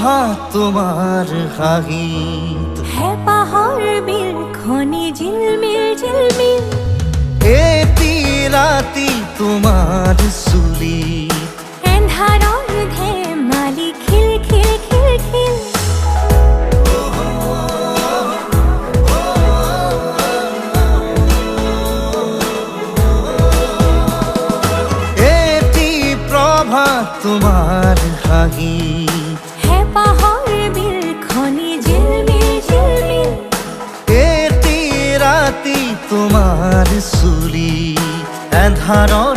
প্রভাত তোমার হাহিত, হে পাহাড় বিল খনি ঝিলমিল ঝিলমিল, এটি রাতি তোমার সুলি, এন্ধাৰৰ ধেমালি খিল খিল খিল খিল। এটি প্রভাত তোমার হাহিত, হে পাহাড় বিল খনি ঝিলমিল ঝিলমিল, এটি রাতি তোমার সুলি, এন্ধাৰৰ